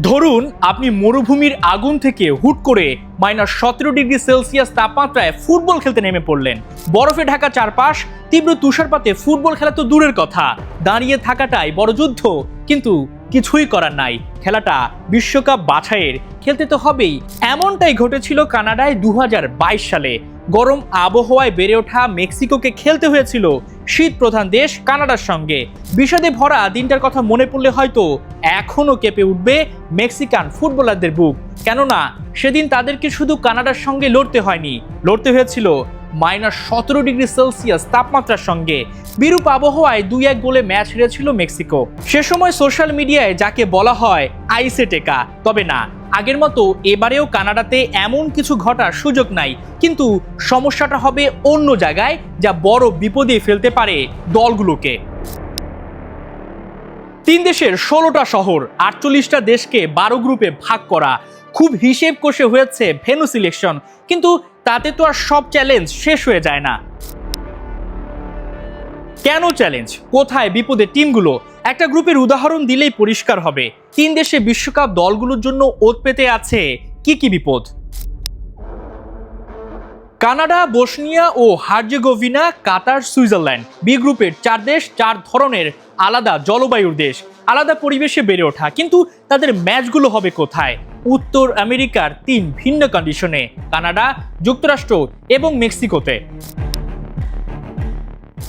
ধরুন আপনি মরুভূমির আগুন থেকে হুট করে -17 ডিগ্রি সেলসিয়াস তাপমাত্রায় ফুটবল খেলতে নেমে পড়লেন। বরফে ঢাকা চারপাশ, তীব্র তুষারপাতে ফুটবল খেলা তো দূরের কথা, দাঁড়িয়ে থাকাটাই বড় যুদ্ধ। কিন্তু কিছুই করার নাই, খেলাটা বিশ্বকাপ বাছাইয়ের, খেলতে তো হবেই। এমনটাই ঘটেছিল কানাডায় 2022 সালে। গরম আবহাওয়ায় বেড়ে ওঠা মেক্সিকোকে খেলতে হয়েছিল শীত প্রধান দেশ কানাডার সঙ্গে। বিষাদে ভরা দিনটার কথা মনে পড়লে হয়তো এখনো কেঁপে উঠবে মেক্সিকান ফুটবলারদের বুক। কেননা সেদিন তাদেরকে শুধু কানাডার সঙ্গে লড়তে হয়নি, লড়তে হয়েছিল -17 ডিগ্রি সেলসিয়াস তাপমাত্রার সঙ্গে। বিরূপ আবহাওয়ায় 2-1 গোলে ম্যাচ হেরেছিল মেক্সিকো। সে সময় সোশ্যাল মিডিয়ায় যাকে বলা হয় আইসে টেকা। তবে না, আগের মতো এবারেও কানাডাতে এমন কিছু ঘটার সুযোগ নাই, কিন্তু সমস্যাটা হবে অন্য জায়গায়, যা বড় বিপদে ফেলতে পারে দলগুলোকে। 3 দেশের 16টা শহর, 48টা দেশকে 12 গ্রুপে ভাগ করা, খুব হিসেব কষে হয়েছে ভেন্যু সিলেকশন। কিন্তু তাতে তো আর সব চ্যালেঞ্জ শেষ হয়ে যায় না। কেন চ্যালেঞ্জ, কোথায় বিপদের টিমগুলো? একটা গ্রুপের উদাহরণ দিলেই পরিষ্কার হবে 3 দেশে বিশ্বকাপ দলগুলোর জন্য ওত পেতে আছে কি কি বিপদ। কানাডা, বসনিয়া ও হার্জেগোভিনা, কাতার, সুইজারল্যান্ড। বি গ্রুপের 4 দেশ, 4 ধরনের আলাদা জলবায়ুর দেশ, আলাদা পরিবেশে বেড়ে ওঠা। কিন্তু তাদের ম্যাচগুলো হবে কোথায়? উত্তর আমেরিকার 3 ভিন্ন কন্ডিশনে, কানাডা, যুক্তরাষ্ট্র এবং মেক্সিকোতে।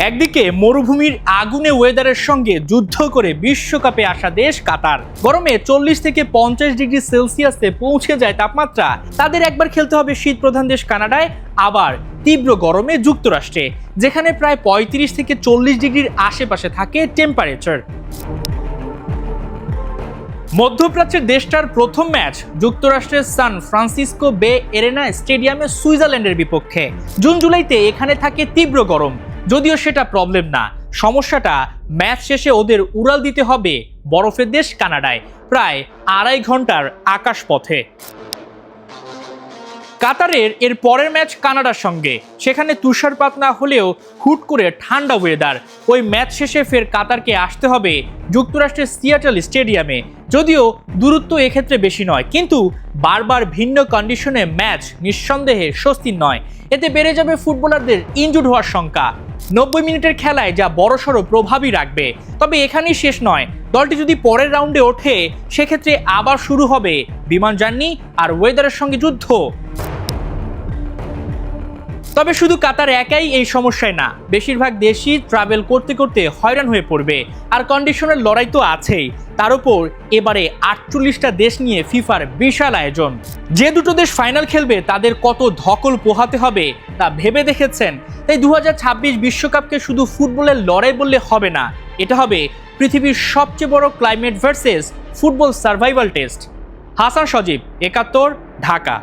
একদিকে মরুভূমির আগুনে ওয়েদারের সঙ্গে যুদ্ধ করে বিশ্বকাপে আসা দেশ কাতার, গরমে 40 থেকে 50 ডিগ্রি সেলসিয়াসে পৌঁছে যায় তাপমাত্রা। তাদের একবার খেলতে হবে শীত প্রধান দেশ কানাডায়, আবার তীব্র গরমে যুক্তরাষ্ট্রে, যেখানে প্রায় 35 থেকে 40 ডিগ্রির আশেপাশে থাকে টেম্পারেচার। মধ্যপ্রাচ্যের দেশটার প্রথম ম্যাচ যুক্তরাষ্ট্রের সান ফ্রান্সিসকো বে এরেনা স্টেডিয়ামে সুইজারল্যান্ডের বিপক্ষে। জুন জুলাইতে এখানে থাকে তীব্র গরম, যদিও সেটা প্রবলেম না। সমস্যাটা ম্যাচ শেষে ওদের উড়াল দিতে হবে বরফের দেশ কানাডায়, প্রায় 2.5 ঘন্টার আকাশ পথে। কাতারের এর পরের ম্যাচ কানাডার সঙ্গে, সেখানে তুষারপাত না হলেও হুট করে ঠান্ডা ওয়েদার। ওই ম্যাচ শেষে ফের কাতারকে আসতে হবে যুক্তরাষ্ট্রের সিয়াটল স্টেডিয়ামে। যদিও দূরত্ব এক্ষেত্রে বেশি নয়, কিন্তু বারবার ভিন্ন কন্ডিশনে ম্যাচ নিঃসন্দেহে স্বস্তির নয়। এতে বেড়ে যাবে ফুটবলারদের ইনজুর্ড হওয়ার সংখ্যা। 90 মিনিটের খেলায় যা বড়সড় প্রভাবই রাখবে। তবে এখানেই শেষ নয়, দলটি যদি পরের রাউন্ডে ওঠে সেক্ষেত্রে আবার শুরু হবে বিমান জার্নি আর ওয়েদারের সঙ্গে যুদ্ধ। তবে শুধু কাতার একাই এই সমস্যায় না, বেশিরভাগ দেশই ট্রাভেল করতে করতে হয়রান হয়ে পড়বে। আর কন্ডিশনের লড়াই তো আছেই, তার উপর এবারে 48টা দেশ নিয়ে ফিফার বিশাল আয়োজন। যে দুটো দেশ ফাইনাল খেলবে তাদের কত ধকল পোহাতে হবে তা ভেবে দেখেছেন? তাই 2026 বিশ্বকাপকে শুধু ফুটবলের লড়াই বললে হবে না, এটা হবে পৃথিবীর সবচেয়ে বড় climate versus football survival test. Hasan Sajib, 71, Dhaka.